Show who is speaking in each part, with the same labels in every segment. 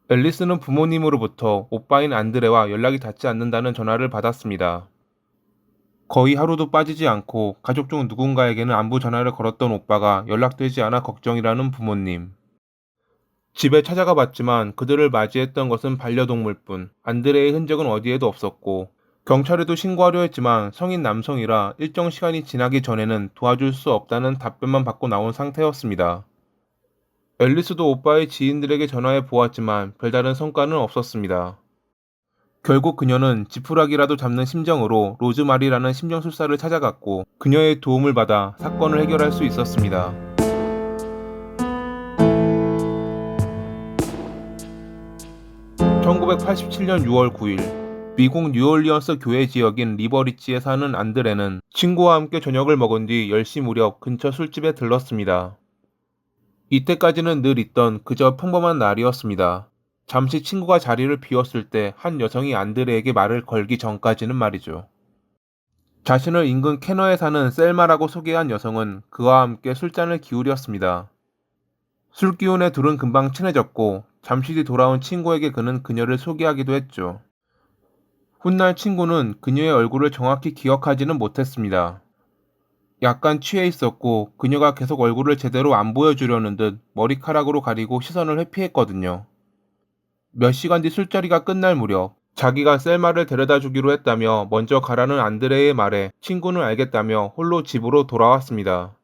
Speaker 1: 앨리스는 부모님으로부터 오빠인 안드레와 연락이 닿지 않는다는 전화를 받았습니다. 거의 하루도 빠지지 않고 가족 중 누군가에게는 안부 전화를 걸었던 오빠가 연락되지 않아 걱정이라는 부모님. 집에 찾아가 봤지만 그들을 맞이했던 것은 반려동물뿐 안드레의 흔적은 어디에도 없었고, 경찰에도 신고하려 했지만 성인 남성이라 일정 시간이 지나기 전에는 도와줄 수 없다는 답변만 받고 나온 상태였습니다. 앨리스도 오빠의 지인들에게 전화해 보았지만 별다른 성과는 없었습니다. 결국 그녀는 지푸라기라도 잡는 심정으로 로즈마리라는 심정술사를 찾아갔고, 그녀의 도움을 받아 사건을 해결할 수 있었습니다. 1987년 6월 9일, 미국 뉴올리언스 교회 지역인 리버리지에 사는 안드레는 친구와 함께 저녁을 먹은 뒤 10시 무렵 근처 술집에 들렀습니다. 이때까지는 늘 있던 그저 평범한 날이었습니다. 잠시 친구가 자리를 비웠을 때 한 여성이 안드레에게 말을 걸기 전까지는 말이죠. 자신을 인근 캐너에 사는 셀마라고 소개한 여성은 그와 함께 술잔을 기울였습니다. 술 기운에 둘은 금방 친해졌고, 잠시 뒤 돌아온 친구에게 그는 그녀를 소개하기도 했죠. 훗날 친구는 그녀의 얼굴을 정확히 기억하지는 못했습니다. 약간 취해 있었고 그녀가 계속 얼굴을 제대로 안 보여주려는 듯 머리카락으로 가리고 시선을 회피했거든요. 몇 시간 뒤 술자리가 끝날 무렵, 자기가 셀마를 데려다 주기로 했다며 먼저 가라는 안드레의 말에 친구는 알겠다며 홀로 집으로 돌아왔습니다.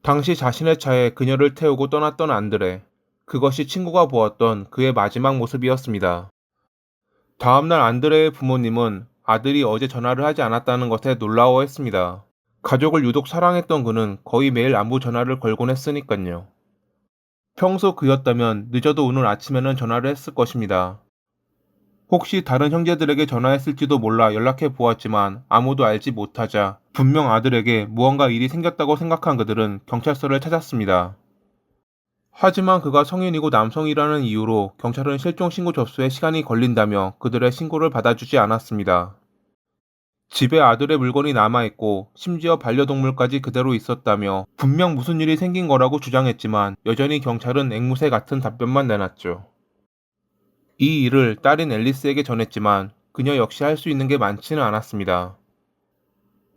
Speaker 1: 당시 자신의 차에 그녀를 태우고 떠났던 안드레. 그것이 친구가 보았던 그의 마지막 모습이었습니다. 다음날 안드레의 부모님은 아들이 어제 전화를 하지 않았다는 것에 놀라워했습니다. 가족을 유독 사랑했던 그는 거의 매일 안부 전화를 걸곤 했으니깐요. 평소 그였다면 늦어도 오늘 아침에는 전화를 했을 것입니다. 혹시 다른 형제들에게 전화했을지도 몰라 연락해 보았지만 아무도 알지 못하자 분명 아들에게 무언가 일이 생겼다고 생각한 그들은 경찰서를 찾았습니다. 하지만 그가 성인이고 남성이라는 이유로 경찰은 실종 신고 접수에 시간이 걸린다며 그들의 신고를 받아주지 않았습니다. 집에 아들의 물건이 남아있고 심지어 반려동물까지 그대로 있었다며 분명 무슨 일이 생긴 거라고 주장했지만 여전히 경찰은 앵무새 같은 답변만 내놨죠. 이 일을 딸인 앨리스에게 전했지만 그녀 역시 할 수 있는 게 많지는 않았습니다.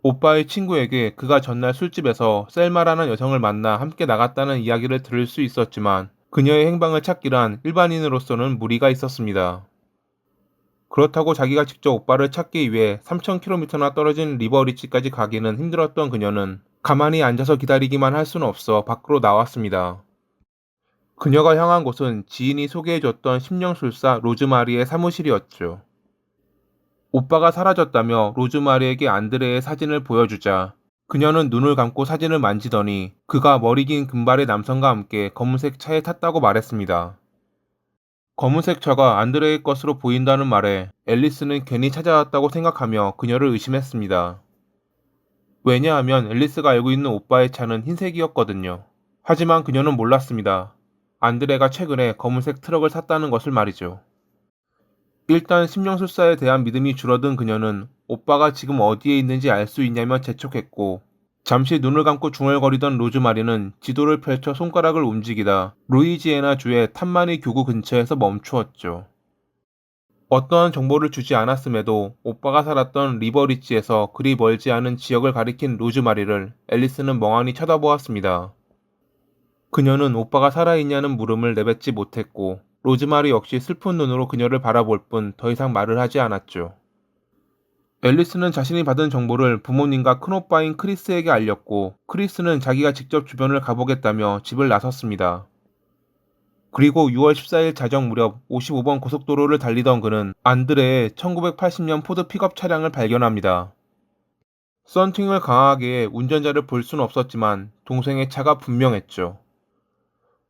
Speaker 1: 오빠의 친구에게 그가 전날 술집에서 셀마라는 여성을 만나 함께 나갔다는 이야기를 들을 수 있었지만 그녀의 행방을 찾기란 일반인으로서는 무리가 있었습니다. 그렇다고 자기가 직접 오빠를 찾기 위해 3,000km나 떨어진 리버리지까지 가기는 힘들었던 그녀는 가만히 앉아서 기다리기만 할 수는 없어 밖으로 나왔습니다. 그녀가 향한 곳은 지인이 소개해줬던 심령술사 로즈마리의 사무실이었죠. 오빠가 사라졌다며 로즈마리에게 안드레의 사진을 보여주자 그녀는 눈을 감고 사진을 만지더니 그가 머리 긴 금발의 남성과 함께 검은색 차에 탔다고 말했습니다. 검은색 차가 안드레의 것으로 보인다는 말에 앨리스는 괜히 찾아왔다고 생각하며 그녀를 의심했습니다. 왜냐하면 앨리스가 알고 있는 오빠의 차는 흰색이었거든요. 하지만 그녀는 몰랐습니다. 안드레가 최근에 검은색 트럭을 샀다는 것을 말이죠. 일단 심령술사에 대한 믿음이 줄어든 그녀는 오빠가 지금 어디에 있는지 알 수 있냐며 재촉했고, 잠시 눈을 감고 중얼거리던 로즈마리는 지도를 펼쳐 손가락을 움직이다 루이지애나 주의 탐마니 교구 근처에서 멈추었죠. 어떠한 정보를 주지 않았음에도 오빠가 살았던 리버리지에서 그리 멀지 않은 지역을 가리킨 로즈마리를 앨리스는 멍하니 쳐다보았습니다. 그녀는 오빠가 살아있냐는 물음을 내뱉지 못했고 로즈마리 역시 슬픈 눈으로 그녀를 바라볼 뿐 더 이상 말을 하지 않았죠. 앨리스는 자신이 받은 정보를 부모님과 큰오빠인 크리스에게 알렸고 크리스는 자기가 직접 주변을 가보겠다며 집을 나섰습니다. 그리고 6월 14일 자정 무렵 55번 고속도로를 달리던 그는 안드레의 1980년 포드 픽업 차량을 발견합니다. 썬팅을 강하게 해 운전자를 볼 수는 없었지만 동생의 차가 분명했죠.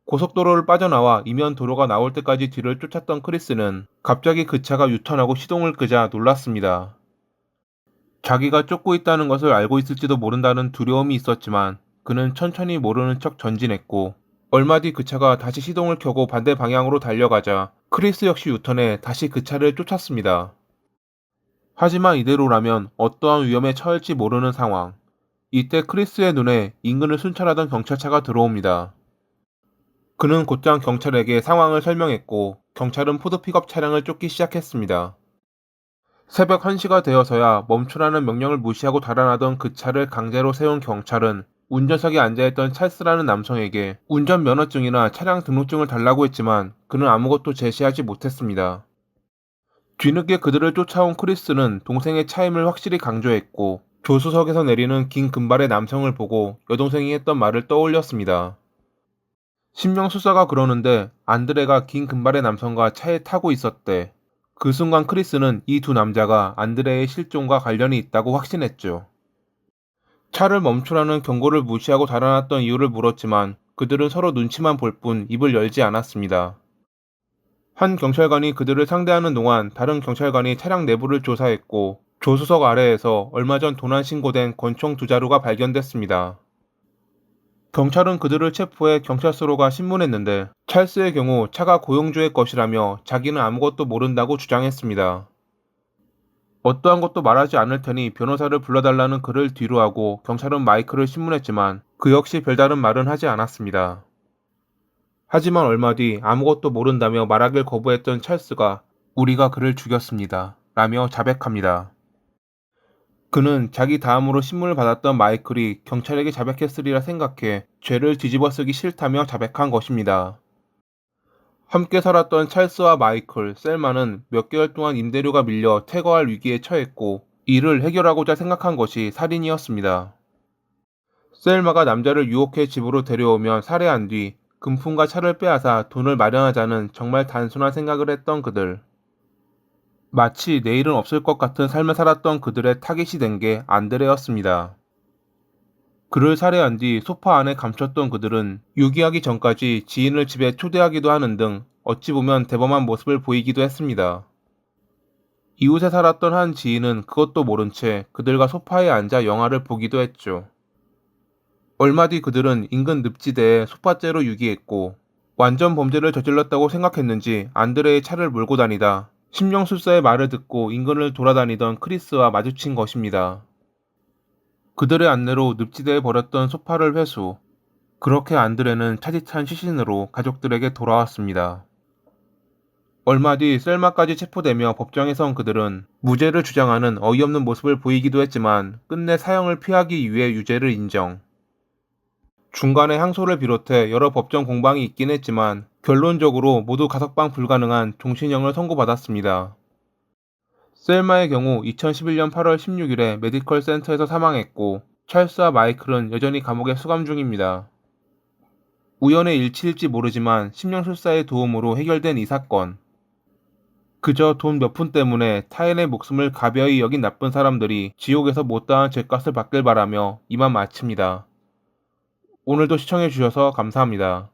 Speaker 1: 고속도로를 빠져나와 이면 도로가 나올 때까지 뒤를 쫓았던 크리스는 갑자기 그 차가 유턴하고 시동을 끄자 놀랐습니다. 자기가 쫓고 있다는 것을 알고 있을지도 모른다는 두려움이 있었지만 그는 천천히 모르는 척 전진했고, 얼마 뒤 그 차가 다시 시동을 켜고 반대 방향으로 달려가자 크리스 역시 유턴해 다시 그 차를 쫓았습니다. 하지만 이대로라면 어떠한 위험에 처할지 모르는 상황. 이때 크리스의 눈에 인근을 순찰하던 경찰차가 들어옵니다. 그는 곧장 경찰에게 상황을 설명했고 경찰은 푸드 픽업 차량을 쫓기 시작했습니다. 새벽 1시가 되어서야 멈추라는 명령을 무시하고 달아나던 그 차를 강제로 세운 경찰은 운전석에 앉아있던 찰스라는 남성에게 운전면허증이나 차량 등록증을 달라고 했지만 그는 아무것도 제시하지 못했습니다. 뒤늦게 그들을 쫓아온 크리스는 동생의 차임을 확실히 강조했고 조수석에서 내리는 긴 금발의 남성을 보고 여동생이 했던 말을 떠올렸습니다. 신명수사가 그러는데 안드레가 긴 금발의 남성과 차에 타고 있었대. 그 순간 크리스는 이 두 남자가 안드레의 실종과 관련이 있다고 확신했죠. 차를 멈추라는 경고를 무시하고 달아났던 이유를 물었지만 그들은 서로 눈치만 볼 뿐 입을 열지 않았습니다. 한 경찰관이 그들을 상대하는 동안 다른 경찰관이 차량 내부를 조사했고 조수석 아래에서 얼마 전 도난 신고된 권총 두 자루가 발견됐습니다. 경찰은 그들을 체포해 경찰서로 가 신문했는데 찰스의 경우 차가 고용주의 것이라며 자기는 아무것도 모른다고 주장했습니다. 어떠한 것도 말하지 않을 테니 변호사를 불러달라는 글을 뒤로하고 경찰은 마이크를 신문했지만 그 역시 별다른 말은 하지 않았습니다. 하지만 얼마 뒤 아무것도 모른다며 말하길 거부했던 찰스가 우리가 그를 죽였습니다. 라며 자백합니다. 그는 자기 다음으로 신문을 받았던 마이클이 경찰에게 자백했으리라 생각해 죄를 뒤집어쓰기 싫다며 자백한 것입니다. 함께 살았던 찰스와 마이클, 셀마는 몇 개월 동안 임대료가 밀려 퇴거할 위기에 처했고 이를 해결하고자 생각한 것이 살인이었습니다. 셀마가 남자를 유혹해 집으로 데려오면 살해한 뒤 금품과 차를 빼앗아 돈을 마련하자는 정말 단순한 생각을 했던 그들. 마치 내일은 없을 것 같은 삶을 살았던 그들의 타깃이 된 게 안드레였습니다. 그를 살해한 뒤 소파 안에 감췄던 그들은 유기하기 전까지 지인을 집에 초대하기도 하는 등 어찌 보면 대범한 모습을 보이기도 했습니다. 이웃에 살았던 한 지인은 그것도 모른 채 그들과 소파에 앉아 영화를 보기도 했죠. 얼마 뒤 그들은 인근 늪지대에 소파째로 유기했고 완전 범죄를 저질렀다고 생각했는지 안드레의 차를 몰고 다니다 심령술사의 말을 듣고 인근을 돌아다니던 크리스와 마주친 것입니다. 그들의 안내로 늪지대에 버렸던 소파를 회수. 그렇게 안드레는 차디찬 시신으로 가족들에게 돌아왔습니다. 얼마 뒤 셀마까지 체포되며 법정에 선 그들은 무죄를 주장하는 어이없는 모습을 보이기도 했지만 끝내 사형을 피하기 위해 유죄를 인정. 중간에 항소를 비롯해 여러 법정 공방이 있긴 했지만 결론적으로 모두 가석방 불가능한 종신형을 선고받았습니다. 셀마의 경우 2011년 8월 16일에 메디컬 센터에서 사망했고 찰스와 마이클은 여전히 감옥에 수감 중입니다. 우연의 일치일지 모르지만 심령술사의 도움으로 해결된 이 사건. 그저 돈 몇 푼 때문에 타인의 목숨을 가벼이 여긴 나쁜 사람들이 지옥에서 못다한 죄값을 받길 바라며 이만 마칩니다. 오늘도 시청해주셔서 감사합니다.